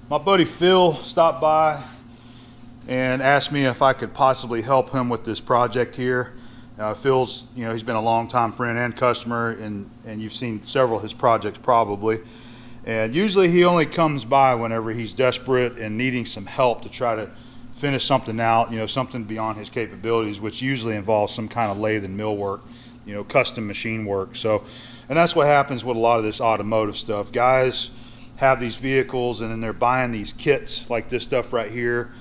My buddy Phil stopped by and asked me if I could possibly help him with this project here. Phil's, he's been a longtime friend and customer, and you've seen several of his projects probably. And usually he only comes by whenever he's desperate and needing some help to try to finish something out, something beyond his capabilities, which usually involves some kind of lathe and mill work, custom machine work. So, and that's what happens with a lot of this automotive stuff. Guys have these vehicles and then they're buying these kits like this stuff right here,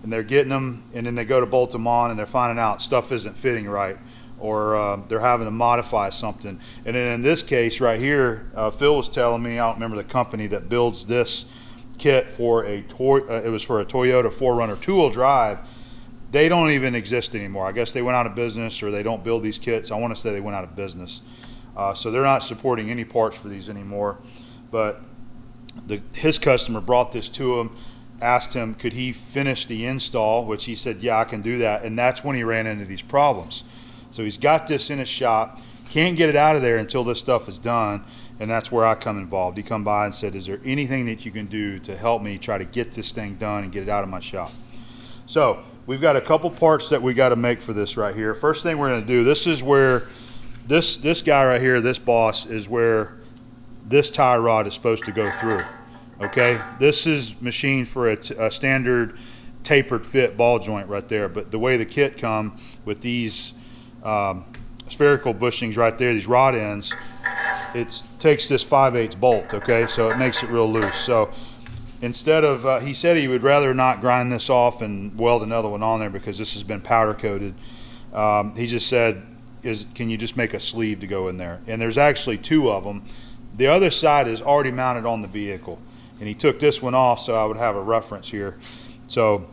and they're getting them, and then they go to bolt them on and they're finding out stuff isn't fitting right, or they're having to modify something. And then in this case right here, Phil was telling me, I don't remember the company that builds this kit for it was for a Toyota 4Runner 2-wheel drive. They don't even exist anymore. I guess they went out of business, or they don't build these kits. I want to say they went out of business. So they're not supporting any parts for these anymore. But his customer brought this to him, asked him could he finish the install, which he said, yeah, I can do that. And that's when he ran into these problems. So he's got this in his shop, can't get it out of there until this stuff is done, and that's where I come involved. He come by and said, is there anything that you can do to help me try to get this thing done and get it out of my shop? So we've got a couple parts that we got to make for this right here. First thing we're going to do, this is where this guy right here, this boss, is where this tie rod is supposed to go through. Okay, this is machined for a standard tapered fit ball joint right there, but the way the kit come with these spherical bushings right there, these rod ends, it takes this 5/8 bolt, okay, so it makes it real loose. So instead of, he said he would rather not grind this off and weld another one on there because this has been powder coated. He just said, can you just make a sleeve to go in there? And there's actually 2 of them. The other side is already mounted on the vehicle, and he took this one off so I would have a reference here. So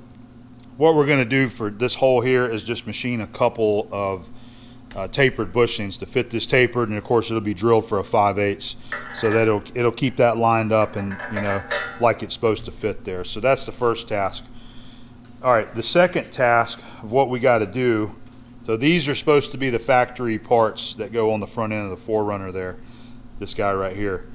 what we're going to do for this hole here is just machine a couple of tapered bushings to fit this tapered, and of course it'll be drilled for a 5/8 so that it'll keep that lined up and like it's supposed to fit there. So that's the first task. All right, the second task of what we got to do, so these are supposed to be the factory parts that go on the front end of the 4Runner there, this guy right here.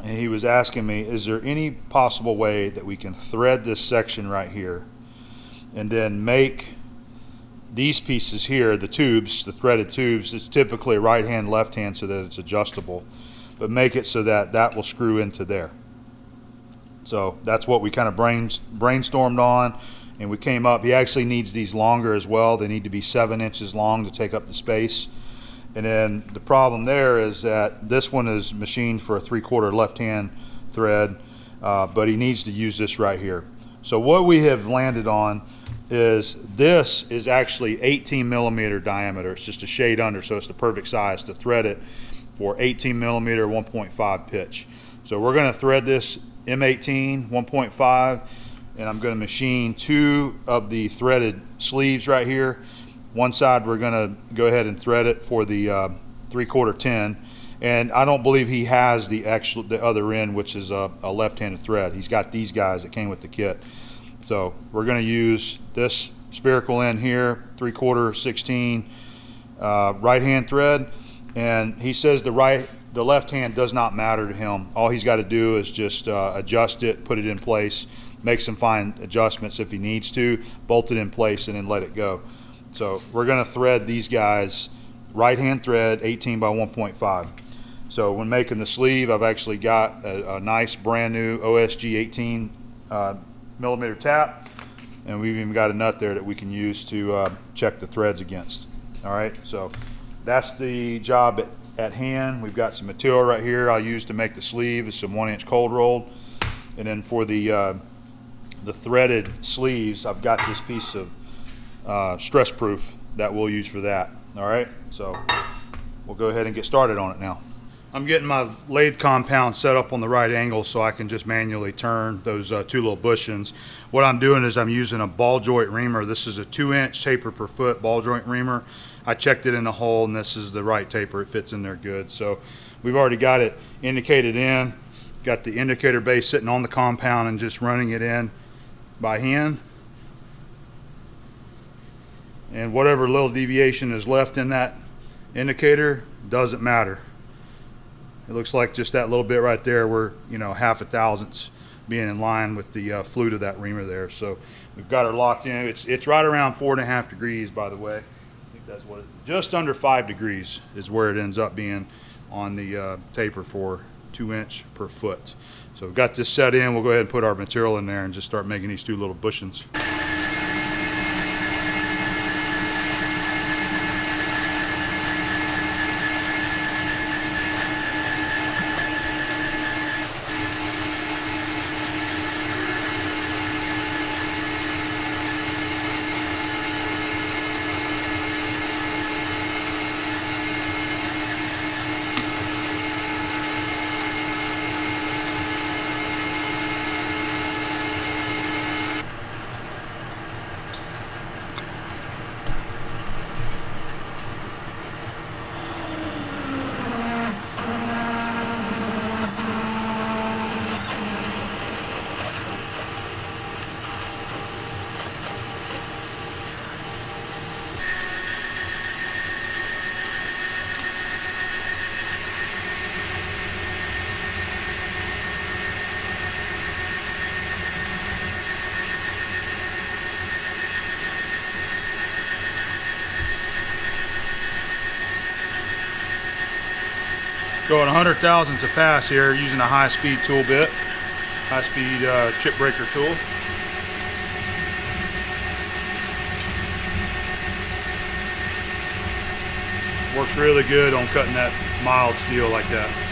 And he was asking me, is there any possible way that we can thread this section right here and then make these pieces here, the tubes, the threaded tubes, it's typically right hand, left hand so that it's adjustable, but make it so that that will screw into there. So that's what we kind of brainstormed on, and we came up, he actually needs these longer as well. They need to be 7 inches long to take up the space. And then the problem there is that this one is machined for a 3/4 left hand thread, but he needs to use this right here. So what we have landed on is this is actually 18 millimeter diameter. It's just a shade under, so it's the perfect size to thread it for 18 millimeter 1.5 pitch. So we're going to thread this M18 1.5, and I'm going to machine 2 of the threaded sleeves right here. One side we're going to go ahead and thread it for the 3/4 10, and I don't believe he has the other end, which is a left-handed thread. He's got these guys that came with the kit. So we're going to use this spherical end here, 3/4 16 right hand thread, and he says the left hand does not matter to him. All he's got to do is just adjust it, put it in place, make some fine adjustments if he needs to, bolt it in place, and then let it go. So we're going to thread these guys right hand thread 18 by 1.5. So when making the sleeve, I've actually got a nice brand new OSG 18 millimeter tap, and we've even got a nut there that we can use to check the threads against. All right, so that's the job at hand. We've got some material right here I'll use to make the sleeve. It's some 1-inch cold rolled, and then for the threaded sleeves, I've got this piece of stress proof that we'll use for that. All right, so we'll go ahead and get started on it now. I'm getting my lathe compound set up on the right angle so I can just manually turn those 2 little bushings. What I'm doing is I'm using a ball joint reamer. This is a 2-inch taper per foot ball joint reamer. I checked it in the hole, and this is the right taper. It fits in there good. So we've already got it indicated in. Got the indicator base sitting on the compound and just running it in by hand. And whatever little deviation is left in that indicator doesn't matter. It looks like just that little bit right there, we're 0.5 thousandths being in line with the flute of that reamer there. So we've got her locked in. It's right around 4.5 degrees, by the way. I think that's what just under 5 degrees is where it ends up being on the taper for 2" per foot. So we've got this set in. We'll go ahead and put our material in there and just start making these 2 little bushings. Going 100 thousandths a pass here using a high-speed tool bit, high-speed chip breaker tool. Works really good on cutting that mild steel like that.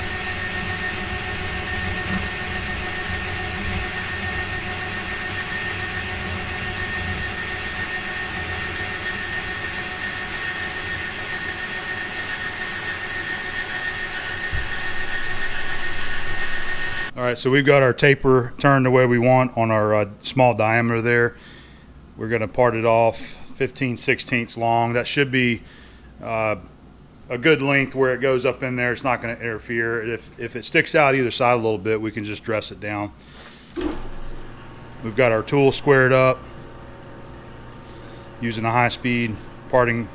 All right, so we've got our taper turned the way we want on our small diameter there. We're going to part it off 15/16 long. That should be a good length where it goes up in there. It's not going to interfere. If it sticks out either side a little bit, we can just dress it down. We've got our tool squared up using a high-speed parting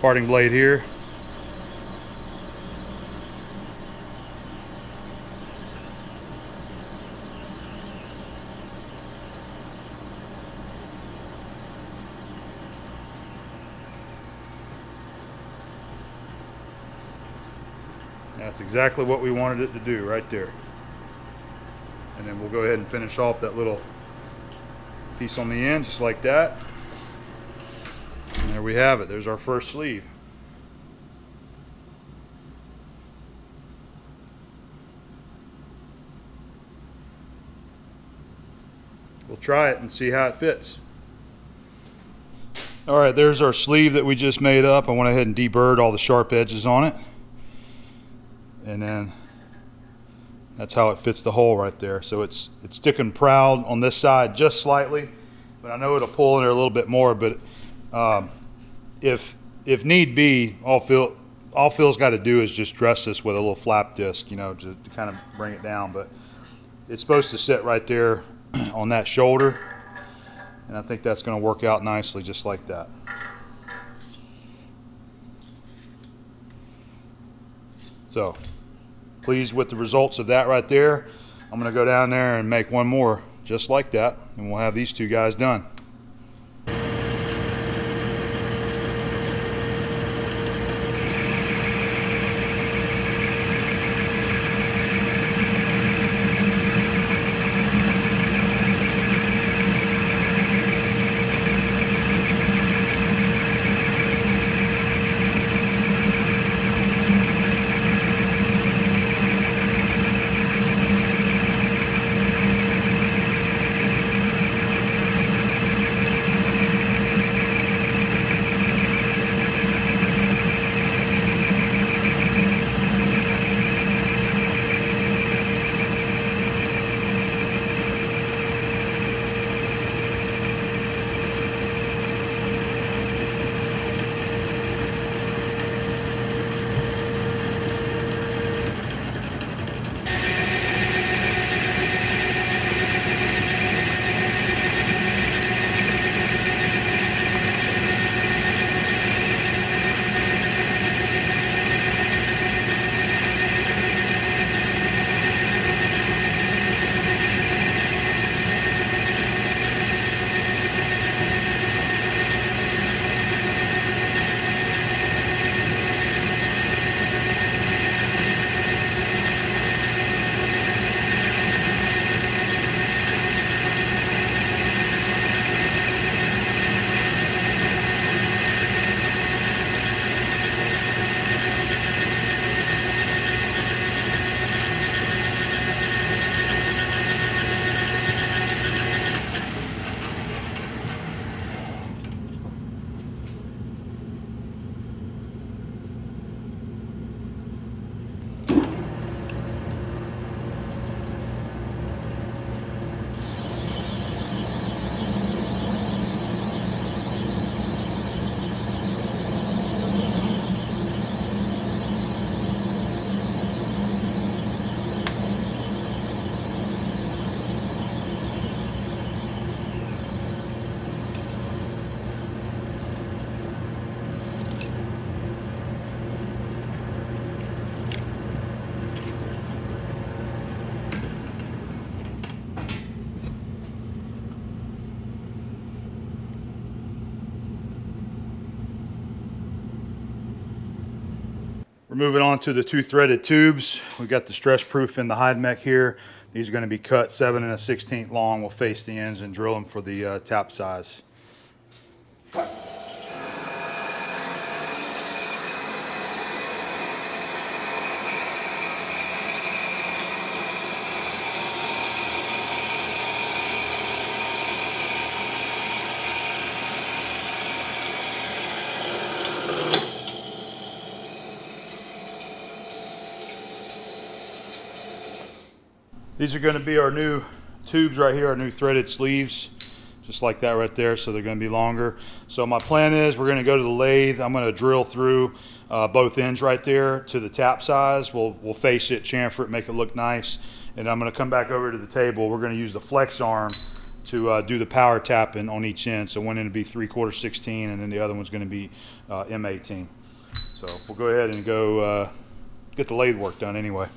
blade here. That's exactly what we wanted it to do right there. And then we'll go ahead and finish off that little piece on the end just like that. And there we have it. There's our first sleeve. We'll try it and see how it fits. All right, there's our sleeve that we just made up. I went ahead and deburred all the sharp edges on it. And then that's how it fits the hole right there. So it's sticking proud on this side just slightly, but I know it'll pull in there a little bit more. But if need be, all Phil's got to do is just dress this with a little flap disc, you know, to kind of bring it down. But it's supposed to sit right there on that shoulder, and I think that's going to work out nicely just like that. So, pleased with the results of that right there. I'm going to go down there and make one more just like that, and we'll have these 2 guys done. We're moving on to the 2 threaded tubes. We got the stress proof in the hide mech here. These are going to be cut 7 1/16 long. We'll face the ends and drill them for the tap size. These are going to be our new tubes right here, our new threaded sleeves, just like that right there, so they're going to be longer. So my plan is we're going to go to the lathe. I'm going to drill through both ends right there to the tap size. We'll face it, chamfer it, make it look nice, and I'm going to come back over to the table. We're going to use the Flexarm to do the power tapping on each end. So one end will be 3/4 16, and then the other one's going to be M18. So we'll go ahead and go get the lathe work done anyway.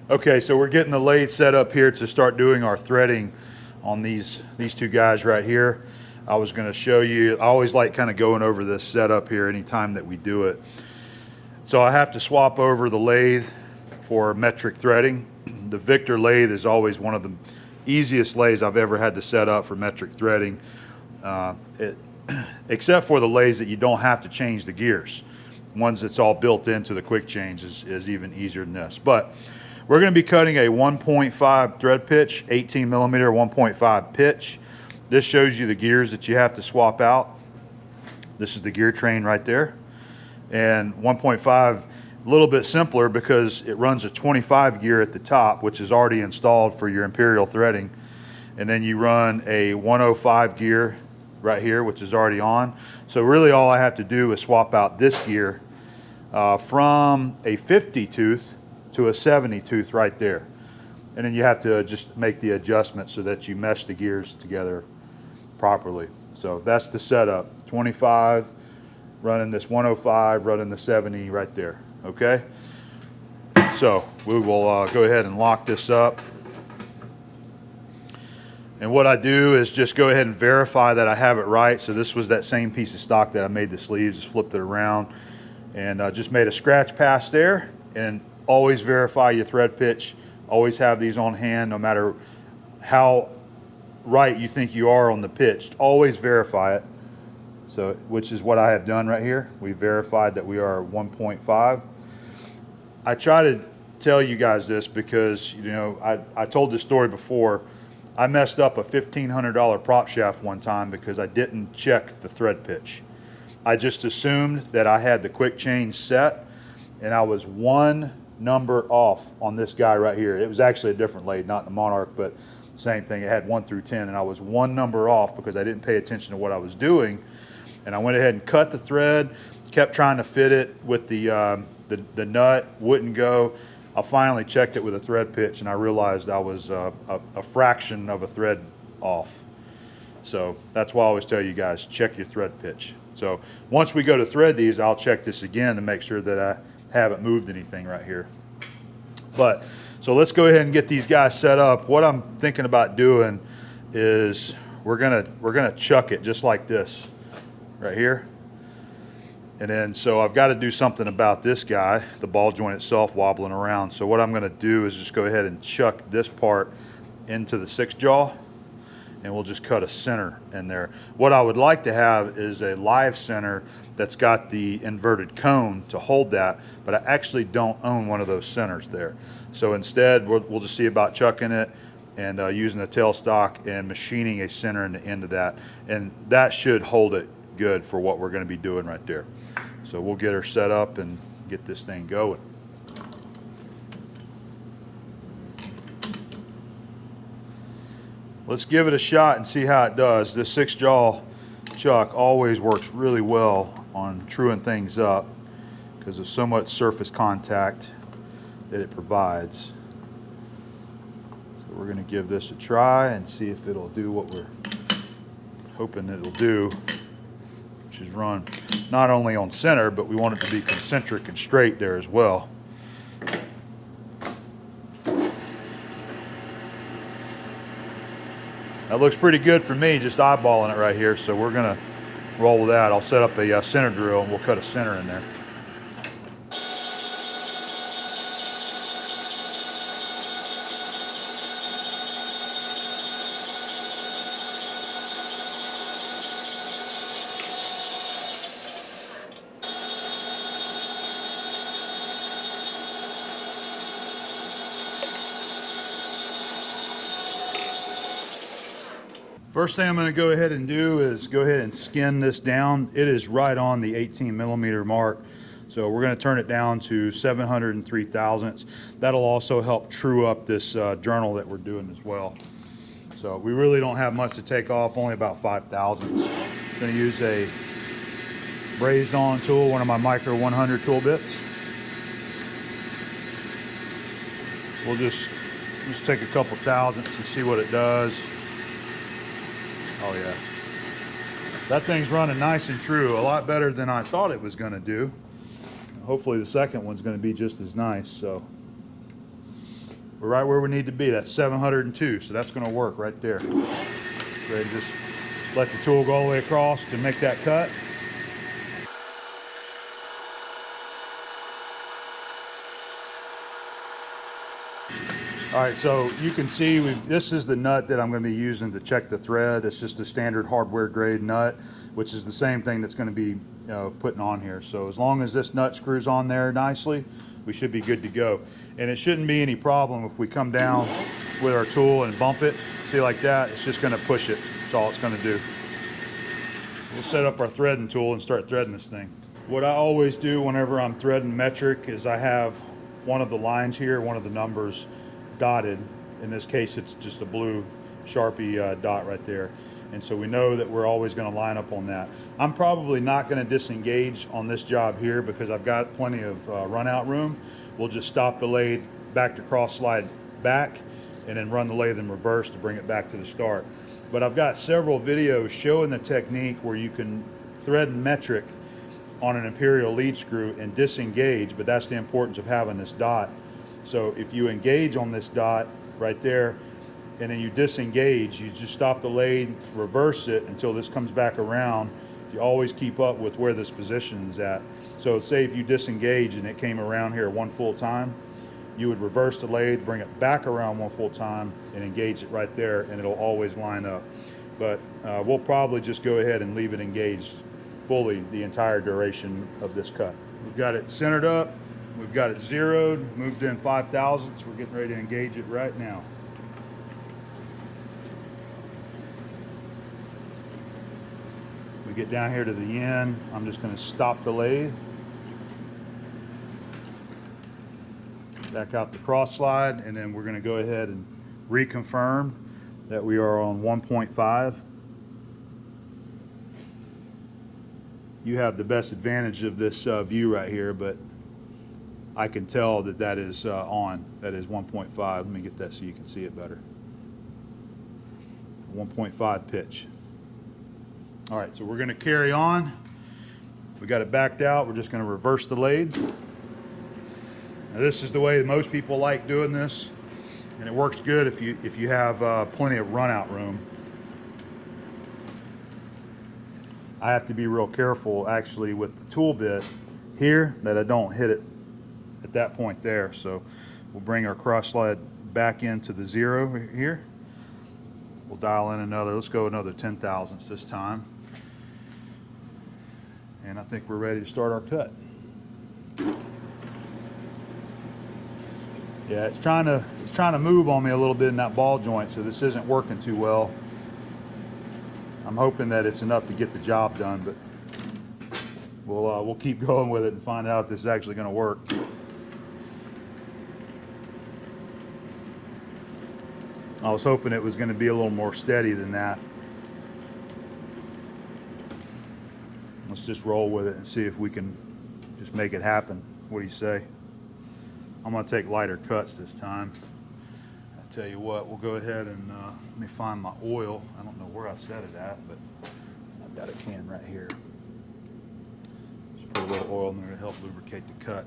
Okay, so we're getting the lathe set up here to start doing our threading on these 2 guys right here. I was going to show you, I always like kind of going over this setup here anytime that we do it. So I have to swap over the lathe for metric threading. The Victor lathe is always one of the easiest lathes I've ever had to set up for metric threading, except for the lathes that you don't have to change the gears. Ones that's all built into the quick change is even easier than this. But we're going to be cutting a 1.5 thread pitch, 18 millimeter 1.5 pitch. This shows you the gears that you have to swap out. This is the gear train right there. And 1.5, a little bit simpler because it runs a 25 gear at the top, which is already installed for your imperial threading. And then you run a 105 gear right here, which is already on. So really all I have to do is swap out this gear from a 50 tooth to a 70 tooth right there. And then you have to just make the adjustment so that you mesh the gears together properly. So that's the setup. 25, running this 105, running the 70 right there, okay? So we will go ahead and lock this up. And what I do is just go ahead and verify that I have it right. So this was that same piece of stock that I made the sleeves, just flipped it around and just made a scratch pass there. And always verify your thread pitch. Always have these on hand, no matter how right you think you are on the pitch. Always verify it. So, which is what I have done right here. We verified that we are 1.5. I try to tell you guys this because, you know, I told this story before. I messed up a $1,500 prop shaft one time because I didn't check the thread pitch. I just assumed that I had the quick change set, and I was one number off on this guy right here. It was actually a different lathe, not the Monarch, but same thing. It had 1 through 10, and I was one number off because I didn't pay attention to what I was doing. And I went ahead and cut the thread, kept trying to fit it with the nut, wouldn't go. I finally checked it with a thread pitch, and I realized I was a fraction of a thread off. So that's why I always tell you guys, check your thread pitch. So once we go to thread these, I'll check this again to make sure that I haven't moved anything right here. But so let's go ahead and get these guys set up. What I'm thinking about doing is we're gonna chuck it just like this right here. And then so I've got to do something about this guy, the ball joint itself wobbling around. So what I'm going to do is just go ahead and chuck this part into the 6 jaw, and we'll just cut a center in there. What I would like to have is a live center that's got the inverted cone to hold that, but I actually don't own one of those centers there. So instead, we'll just see about chucking it and using the tailstock and machining a center in the end of that. And that should hold it good for what we're going to be doing right there. So we'll get her set up and get this thing going. Let's give it a shot and see how it does. This 6 jaw chuck always works really well on truing things up because of so much surface contact that it provides. So we're going to give this a try and see if it'll do what we're hoping it'll do, which is run not only on center, but we want it to be concentric and straight there as well. That looks pretty good for me, just eyeballing it right here. So we're gonna roll with that. I'll set up a center drill and we'll cut a center in there. First thing I'm going to go ahead and do is go ahead and skin this down. It is right on the 18 millimeter mark. So we're going to turn it down to 703 thousandths. That'll also help true up this journal that we're doing as well. So we really don't have much to take off, only about 5 thousandths. I'm going to use a brazed on tool, one of my micro 100 tool bits. We'll just take a couple thousandths and see what it does. Oh yeah, that thing's running nice and true, a lot better than I thought it was going to do. Hopefully the second one's going to be just as nice. So we're right where we need to be. That's 702, so that's going to work right there. Go ahead and just let the tool go all the way across to make that cut. All right, so you can see this is the nut that I'm going to be using to check the thread. It's just a standard hardware grade nut, which is the same thing that's going to be putting on here. So as long as this nut screws on there nicely, we should be good to go. And it shouldn't be any problem if we come down with our tool and bump it. See, like that, it's just going to push it. That's all it's going to do. So we'll set up our threading tool and start threading this thing. What I always do whenever I'm threading metric is I have one of the lines here, one of the numbers dotted. In this case, it's just a blue Sharpie dot right there. And so we know that we're always going to line up on that. I'm probably not going to disengage on this job here because I've got plenty of run out room. We'll just stop the lathe, back to cross slide back, and then run the lathe in reverse to bring it back to the start. But I've got several videos showing the technique where you can thread metric on an imperial lead screw and disengage, but that's the importance of having this dot. So if you engage on this dot right there and then you disengage, you just stop the lathe, reverse it until this comes back around. You always keep up with where this position is at. So say if you disengage and it came around here one full time, you would reverse the lathe, bring it back around one full time and engage it right there, and it'll always line up. But we'll probably just go ahead and leave it engaged fully the entire duration of this cut. We've got it centered up. We've got it zeroed, moved in 5 thousandths. We're getting ready to engage it right now. We get down here to the end. I'm just going to stop the lathe. back out the cross slide, and then we're going to go ahead and reconfirm that we are on 1.5. You have the best advantage of this view right here, but I can tell that that is on. That is 1.5. Let me get that so you can see it better. 1.5 pitch. All right, so we're going to carry on. We got it backed out. We're just going to reverse the lathe. Now, this is the way that most people like doing this, and it works good if you have plenty of run out room. I have to be real careful actually with the tool bit here that I don't hit it at that point there. So we'll bring our cross slide back into the 0 here. We'll dial in another, let's go another 10 thousandths this time. And I think we're ready to start our cut. Yeah, it's trying to move on me a little bit in that ball joint, so this isn't working too well. I'm hoping that it's enough to get the job done, but we'll keep going with it and find out if this is actually going to work. I was hoping it was going to be a little more steady than that. Let's just roll with it and see if we can just make it happen. What do you say? I'm going to take lighter cuts this time. I tell you what, we'll go ahead and let me find my oil. I don't know where I set it at, but I've got a can right here. Just put a little oil in there to help lubricate the cut.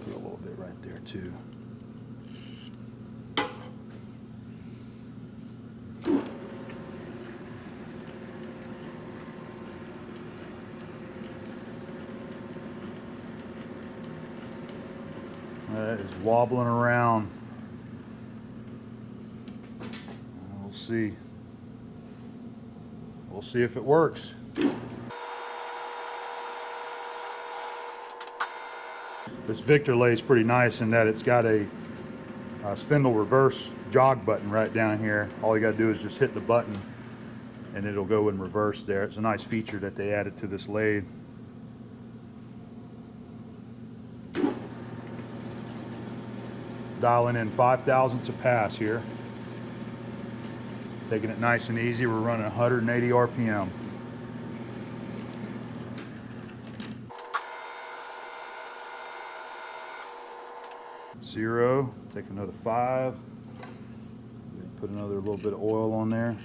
Put a little bit right there too. That is wobbling around. We'll see. We'll see if it works. This Victor lathe is pretty nice in that it's got a spindle reverse jog button right down here. All you got to do is just hit the button and it'll go in reverse there. It's a nice feature that they added to this lathe. Dialing in 5 thousandths a pass here. Taking it nice and easy. We're running 180 RPM. Zero. Take another 5. Put another little bit of oil on there.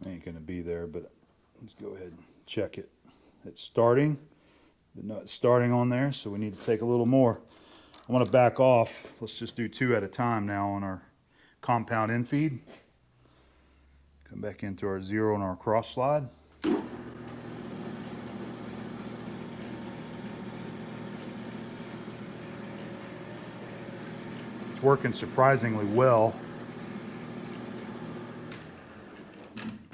Ain't gonna be there, but let's go ahead and check it. It's starting. The nut's starting on there, so we need to take a little more. I want to back off. Let's just do 2 at a time now on our compound infeed. Come back into our 0 on our cross slide. It's working surprisingly well.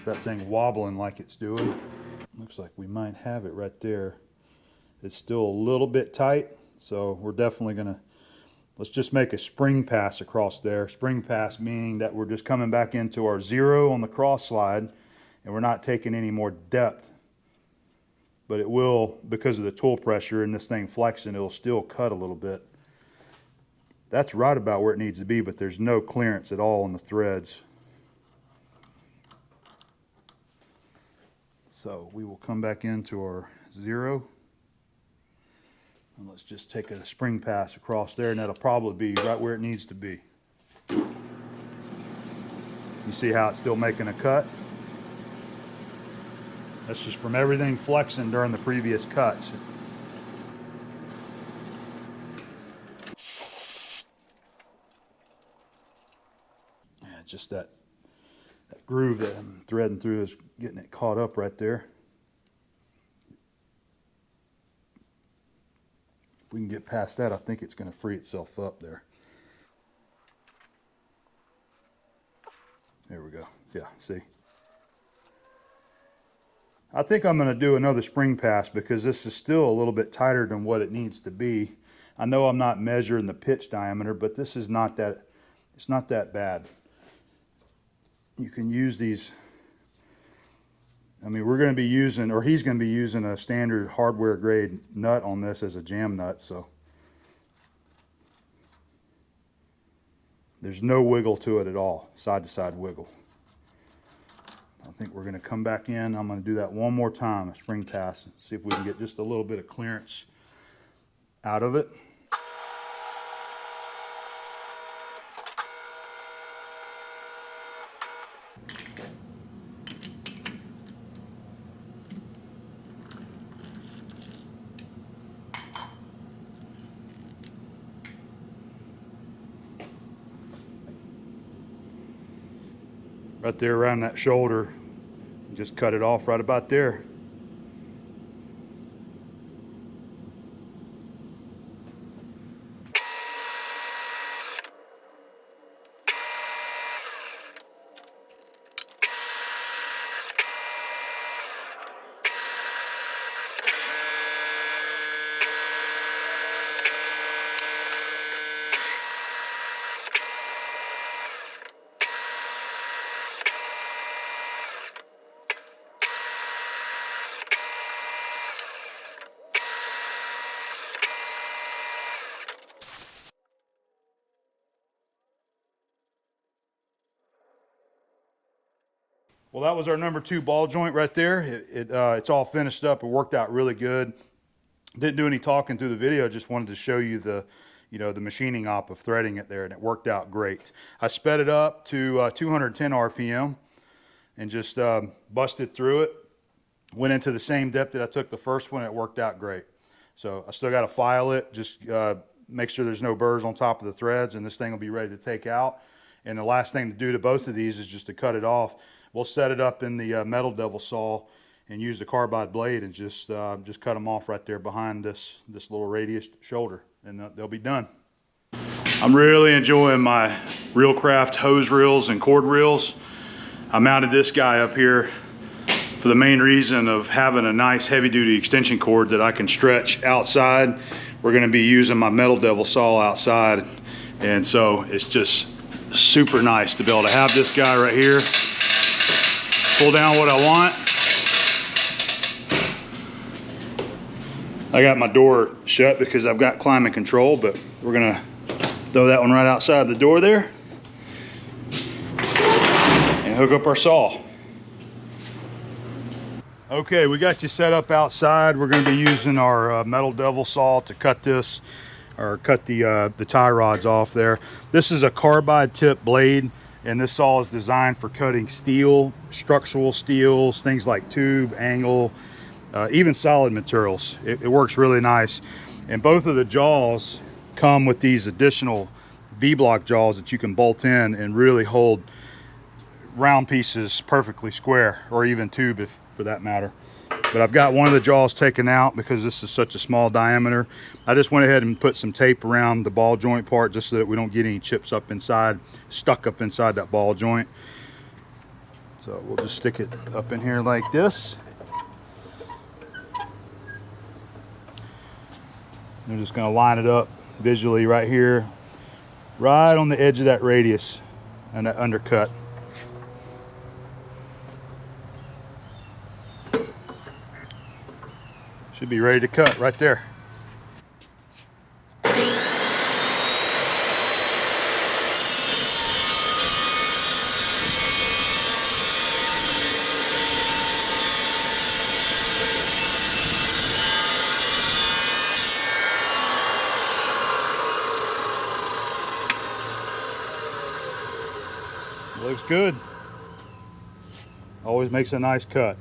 That thing wobbling like it's doing. Looks like we might have it right there. It's still a little bit tight, so we're definitely gonna, let's just make a spring pass across there. Spring pass meaning that we're just coming back into our 0 on the cross slide and we're not taking any more depth. But it will, because of the tool pressure and this thing flexing, it'll still cut a little bit. That's right about where it needs to be, but there's no clearance at all on the threads. So we will come back into our 0. And let's just take a spring pass across there, and that'll probably be right where it needs to be. You see how it's still making a cut? That's just from everything flexing during the previous cuts. Yeah, just that groove that I'm threading through is getting it caught up right there. If we can get past that, I think it's going to free itself up there. There we go. Yeah, see. I think I'm going to do another spring pass because this is still a little bit tighter than what it needs to be. I know I'm not measuring the pitch diameter, but this is not that, it's not that bad. You can use these. I mean, we're going to be using, or he's going to be using a standard hardware grade nut on this as a jam nut, so there's no wiggle to it at all, side to side wiggle. I think we're going to come back in. I'm going to do that one more time, a spring pass, and see if we can get just a little bit of clearance out of it. Right there around that shoulder, just cut it off right about there. Well, that was our number 2 ball joint right there. It's all finished up. It worked out really good. Didn't do any talking through the video. Just wanted to show you the, the machining op of threading it there, and it worked out great. I sped it up to 210 RPM and just busted through it. Went into the same depth that I took the first one. It worked out great. So I still got to file it. Just make sure there's no burrs on top of the threads, and this thing will be ready to take out. And the last thing to do to both of these is just to cut it off. We'll set it up in the metal devil saw and use the carbide blade and just cut them off right there behind this little radius shoulder, and they'll be done. I'm really enjoying my Reelcraft hose reels and cord reels. I mounted this guy up here for the main reason of having a nice heavy duty extension cord that I can stretch outside. We're going to be using my metal devil saw outside, and so it's just super nice to be able to have this guy right here, pull down what I want. I got my door shut because I've got climate control, but we're gonna throw that one right outside the door there and hook up our saw. Okay, we got you set up outside. We're gonna be using our metal devil saw to cut this, or cut the tie rods off there. This is a carbide tip blade, and this saw is designed for cutting steel, structural steels, things like tube, angle, even solid materials. It works really nice. And both of the jaws come with these additional V-block jaws that you can bolt in and really hold round pieces perfectly square, or even tube if for that matter. But I've got one of the jaws taken out because this is such a small diameter. I just went ahead and put some tape around the ball joint part just so that we don't get any chips up inside, stuck up inside that ball joint. So we'll just stick it up in here like this. I'm just going to line it up visually right here, right on the edge of that radius and that undercut. Should be ready to cut right there. Looks good. Always makes a nice cut.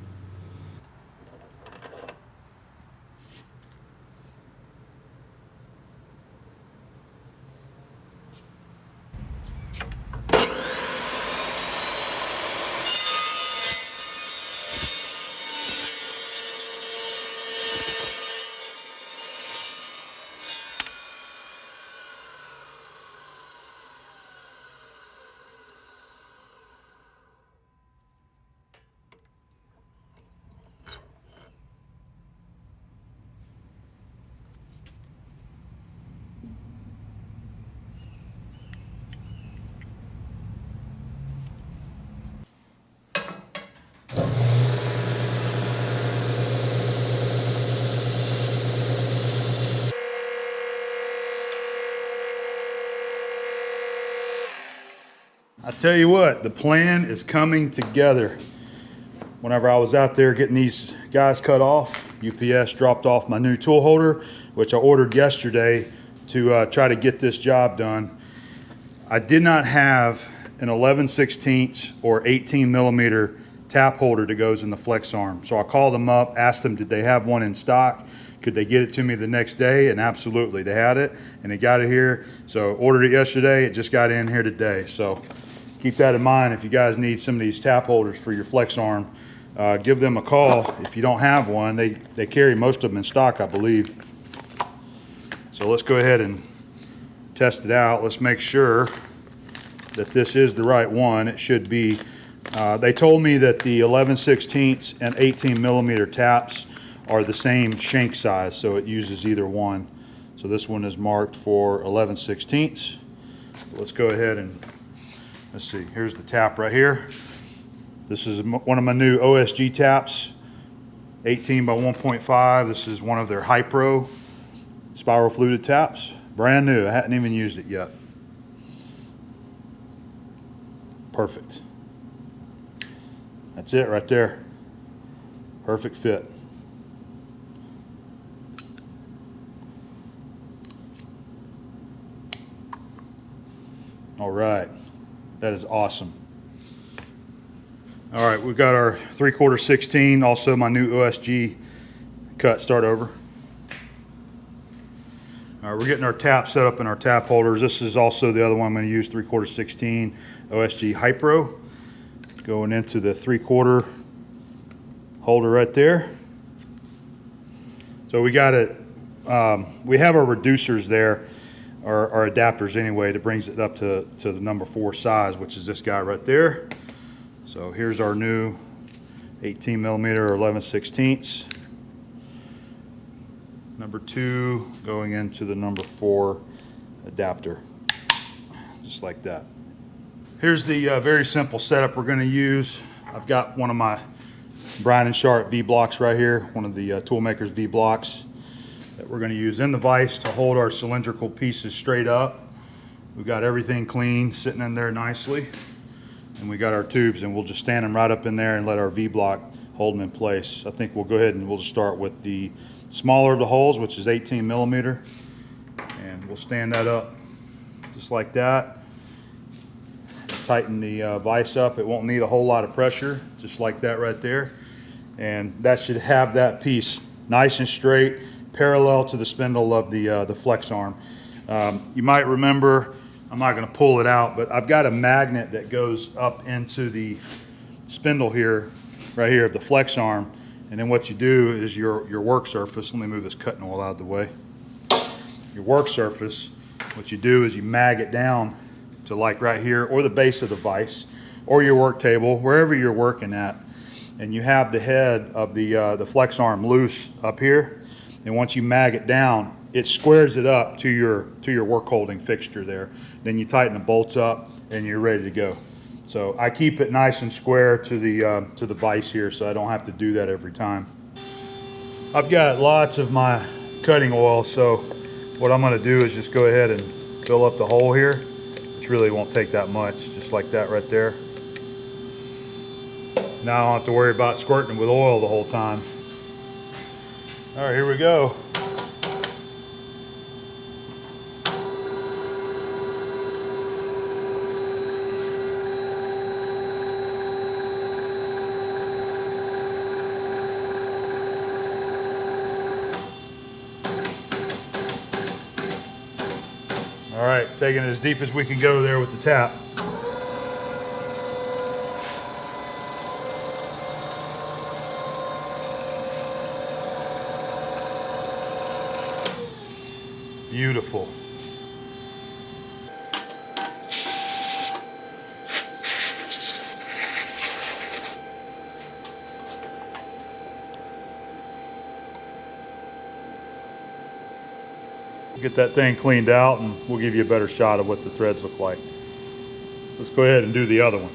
Tell you what, the plan is coming together. Whenever I was out there getting these guys cut off, UPS dropped off my new tool holder, which I ordered yesterday to try to get this job done. I did not have an 11/16 or 18 millimeter tap holder that goes in the Flexarm. So I called them up, asked them did they have one in stock, could they get it to me the next day, and absolutely they had it and they got it here. So ordered it yesterday, it just got in here today. So keep that in mind if you guys need some of these tap holders for your Flexarm. Give them a call if you don't have one. They carry most of them in stock, I believe. So let's go ahead and test it out. Let's make sure that this is the right one. It should be. They told me that the 11/16 and 18 millimeter taps are the same shank size, so it uses either one. So this one is marked for 11/16. Let's go ahead and let's see. Here's the tap right here. This is one of my new OSG taps, 18 by 1.5. This is one of their Hypro spiral fluted taps. Brand new, I hadn't even used it yet. Perfect. That's it right there. Perfect fit. All right, that is awesome. All right, we've got our 3/4 16, also my new OSG cut start over. All right, we're getting our tap set up in our tap holders. This is also the other one I'm going to use, 3/4 16 OSG Hypro. Going into the 3/4 holder right there. So we got it, we have our reducers there, our adapters anyway, that brings it up to the number 4 size, which is this guy right there. So here's our new 18 millimeter or 11/16. Number 2 going into the number 4 adapter, just like that. Here's the very simple setup we're going to use. I've got one of my Bryan & Sharp V blocks right here, one of the Toolmakers V blocks that we're going to use in the vise to hold our cylindrical pieces straight up. We've got everything clean sitting in there nicely, and we got our tubes, and we'll just stand them right up in there and let our V block hold them in place. I think we'll go ahead and we'll just start with the smaller of the holes, which is 18 millimeter, and we'll stand that up just like that. Tighten the vise up. It won't need a whole lot of pressure, just like that right there, and that should have that piece nice and straight, parallel to the spindle of the Flexarm. You might remember, I'm not going to pull it out, but I've got a magnet that goes up into the spindle here, right here of the Flexarm, and then what you do is your work surface, let me move this cutting wheel out of the way. Your work surface, what you do is you mag it down to like right here, or the base of the vise, or your work table, wherever you're working at, and you have the head of the Flexarm loose up here, and once you mag it down, it squares it up to your work holding fixture there. Then you tighten the bolts up and you're ready to go. So I keep it nice and square to the vise here, so I don't have to do that every time. I've got lots of my cutting oil, so what I'm going to do is just go ahead and fill up the hole here, which really won't take that much, just like that right there. Now I don't have to worry about squirting with oil the whole time. All right, here we go. All right, taking it as deep as we can go there with the tap. Beautiful. Get that thing cleaned out and we'll give you a better shot of what the threads look like. Let's go ahead and do the other one.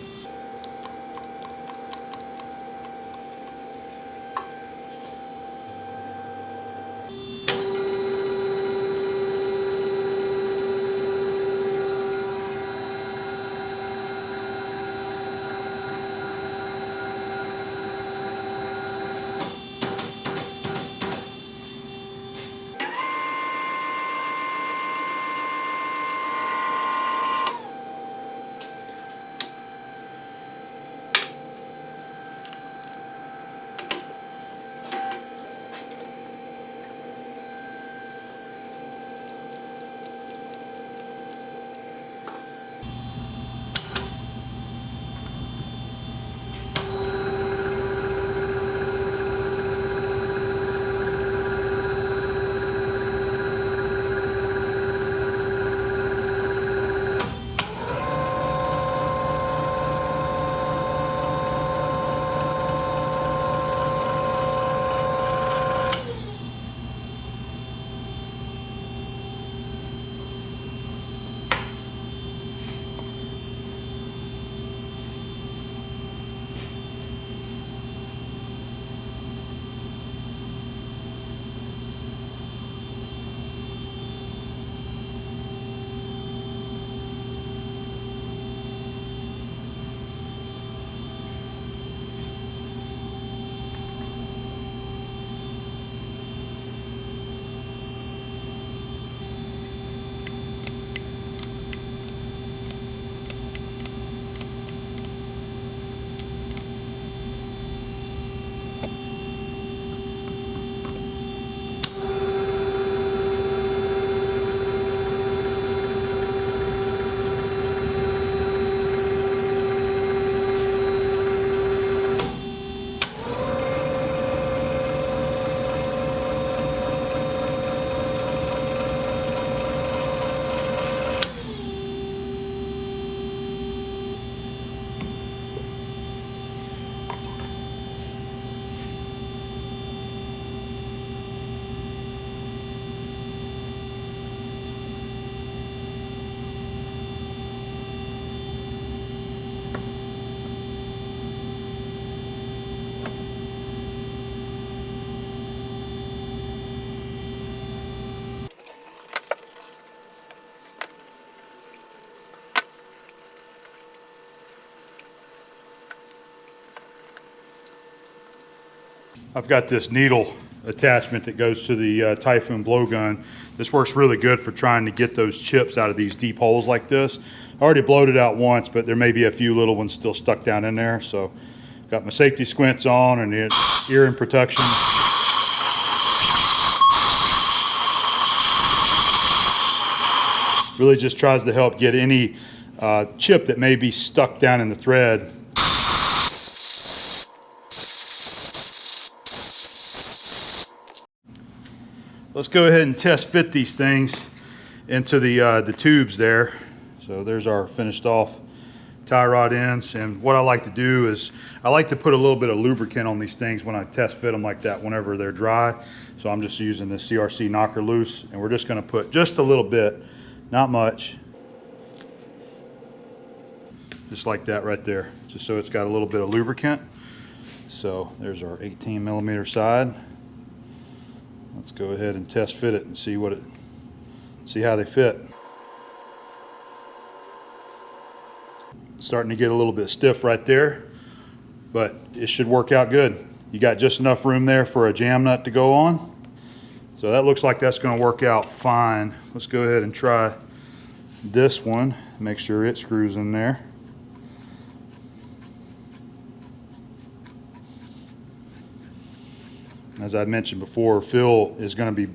I've got this needle attachment that goes to the Typhoon blowgun. This works really good for trying to get those chips out of these deep holes like this. I already blowed it out once, but there may be a few little ones still stuck down in there. So got my safety squints on and the ear and protection. Really just tries to help get any chip that may be stuck down in the thread. Let's go ahead and test fit these things into the tubes there. So there's our finished off tie rod ends, and what I like to do is I like to put a little bit of lubricant on these things when I test fit them like that whenever they're dry. So I'm just using the CRC knocker loose, and we're just going to put just a little bit, not much, just like that right there, just so it's got a little bit of lubricant. So there's our 18 millimeter side. Let's go ahead and test fit it and see how they fit. Starting to get a little bit stiff right there, but it should work out good. You got just enough room there for a jam nut to go on. So that looks like that's going to work out fine. Let's go ahead and try this one. Make sure it screws in there. As I mentioned before, Phil is going to be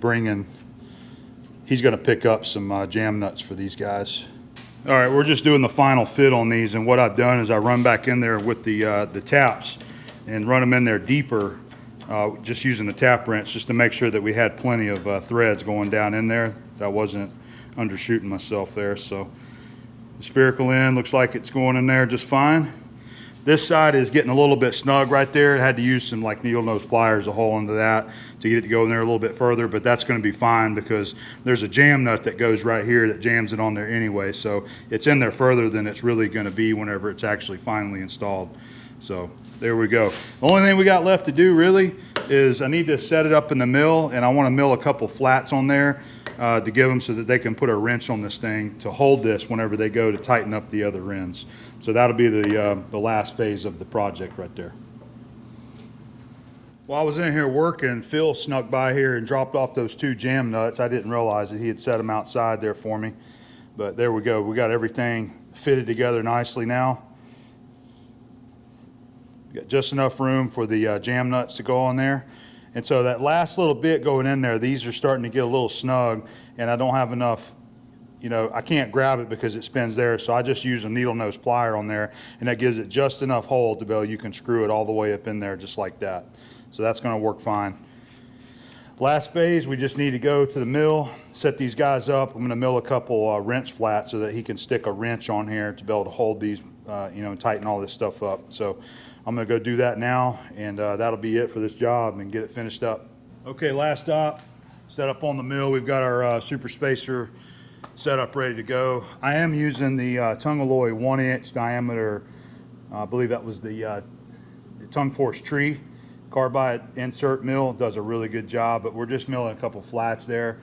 he's going to pick up some jam nuts for these guys. All right, we're just doing the final fit on these, and what I've done is I run back in there with the taps and run them in there deeper, just using the tap wrench just to make sure that we had plenty of threads going down in there. That I wasn't undershooting myself there. So the spherical end looks like it's going in there just fine. This side is getting a little bit snug right there. I had to use some like needle nose pliers to hole into that to get it to go in there a little bit further, but that's going to be fine because there's a jam nut that goes right here that jams it on there anyway. So it's in there further than it's really going to be whenever it's actually finally installed. So there we go. The only thing we got left to do really is I need to set it up in the mill, and I want to mill a couple flats on there to give them so that they can put a wrench on this thing to hold this whenever they go to tighten up the other ends. So that'll be the last phase of the project right there. While I was in here working, Phil snuck by here and dropped off those 2 jam nuts. I didn't realize that he had set them outside there for me. But there we go. We got everything fitted together nicely now. Got just enough room for the jam nuts to go on there. And so that last little bit going in there, these are starting to get a little snug, and I don't have enough, I can't grab it because it spins there, so I just use a needle nose plier on there, and that gives it just enough hold to be able, you can screw it all the way up in there just like that. So that's going to work fine. Last phase, we just need to go to the mill, set these guys up. I'm going to mill a couple wrench flats so that he can stick a wrench on here to be able to hold these, and tighten all this stuff up. So I'm going to go do that now, and that'll be it for this job and get it finished up. Okay, last stop, set up on the mill. We've got our super spacer set up ready to go. I am using the Tungaloy 1-inch diameter, I believe that was the Tung Force Tree carbide insert mill. Does a really good job, but we're just milling a couple flats there.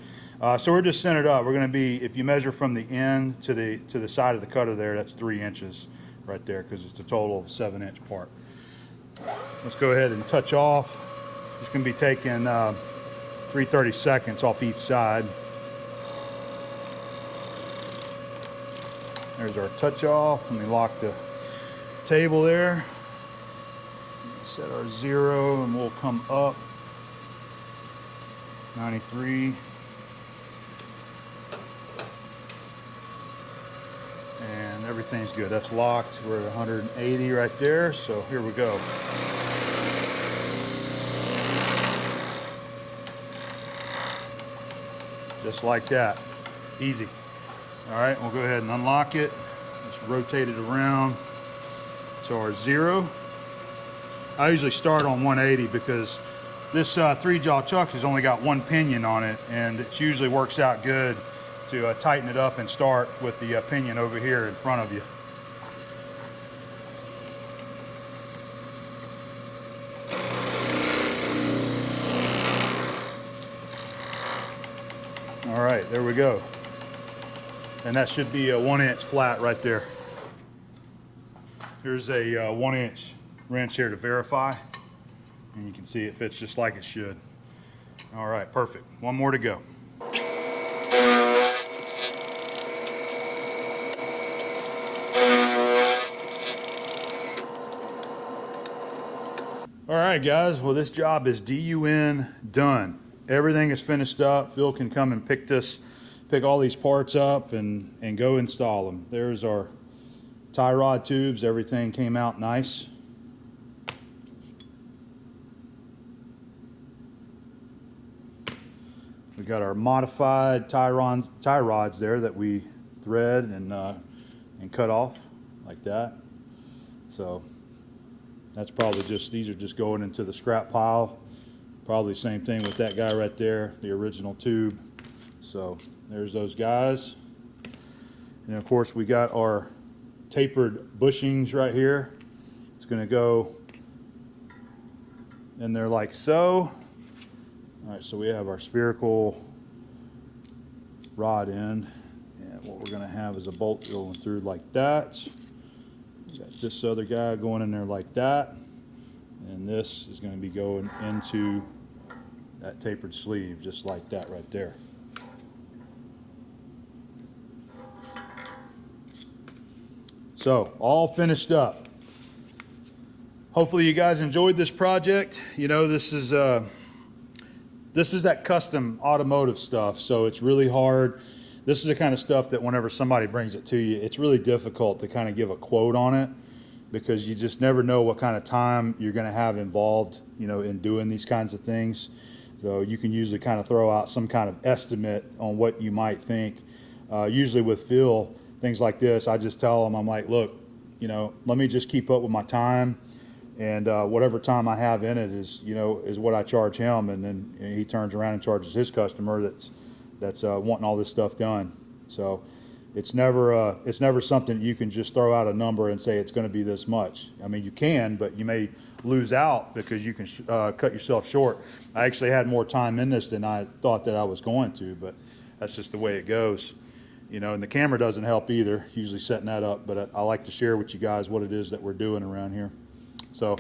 So we're just centered up. We're going to be, if you measure from the end to the side of the cutter there, that's 3 inches right there, because it's a total of a 7-inch part. Let's go ahead and touch off. Just going to be taking 3/32 off each side. There's our touch off. Let me lock the table there. Set our 0, and we'll come up 93. And everything's good. That's locked. We're at 180 right there. So here we go. Just like that. Easy. All right, we'll go ahead and unlock it. Just rotate it around to our 0. I usually start on 180 because this 3-jaw chuck has only got 1 pinion on it, and it usually works out good to tighten it up and start with the pinion over here in front of you. All right, there we go. And that should be a 1-inch flat right there. Here's a 1-inch wrench here to verify. And you can see it fits just like it should. All right, perfect. One more to go. All right, guys. Well, this job is DUN done. Everything is finished up. Phil can come and pick all these parts up and go install them. There's our tie rod tubes. Everything came out nice. We got our modified tie rods there that we thread and cut off like that. So that's probably these are just going into the scrap pile. Probably same thing with that guy right there, the original tube. So there's those guys. And of course we got our tapered bushings right here. It's going to go in there like so. All right, so we have our spherical rod end, and what we're going to have is a bolt going through like that. We got this other guy going in there like that, and this is going to be going into that tapered sleeve just like that right there. So all finished up. Hopefully you guys enjoyed this project. You know, this is that custom automotive stuff, so it's really hard. This is the kind of stuff that whenever somebody brings it to you, it's really difficult to kind of give a quote on it, because you just never know what kind of time you're going to have involved, you know, in doing these kinds of things. So you can usually kind of throw out some kind of estimate on what you might think. Usually with Phil, things like this, I just tell him, I'm like, look, you know, let me just keep up with my time. And whatever time I have in it is, you know, is what I charge him, and then he turns around and charges his customer that's wanting all this stuff done. So it's never something you can just throw out a number and say it's going to be this much. I mean, you can, but you may lose out because you can cut yourself short. I actually had more time in this than I thought that I was going to, but that's just the way it goes. You know, and the camera doesn't help either, usually setting that up, but I like to share with you guys what it is that we're doing around here. So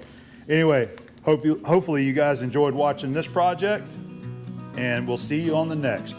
anyway, hopefully you guys enjoyed watching this project, and we'll see you on the next.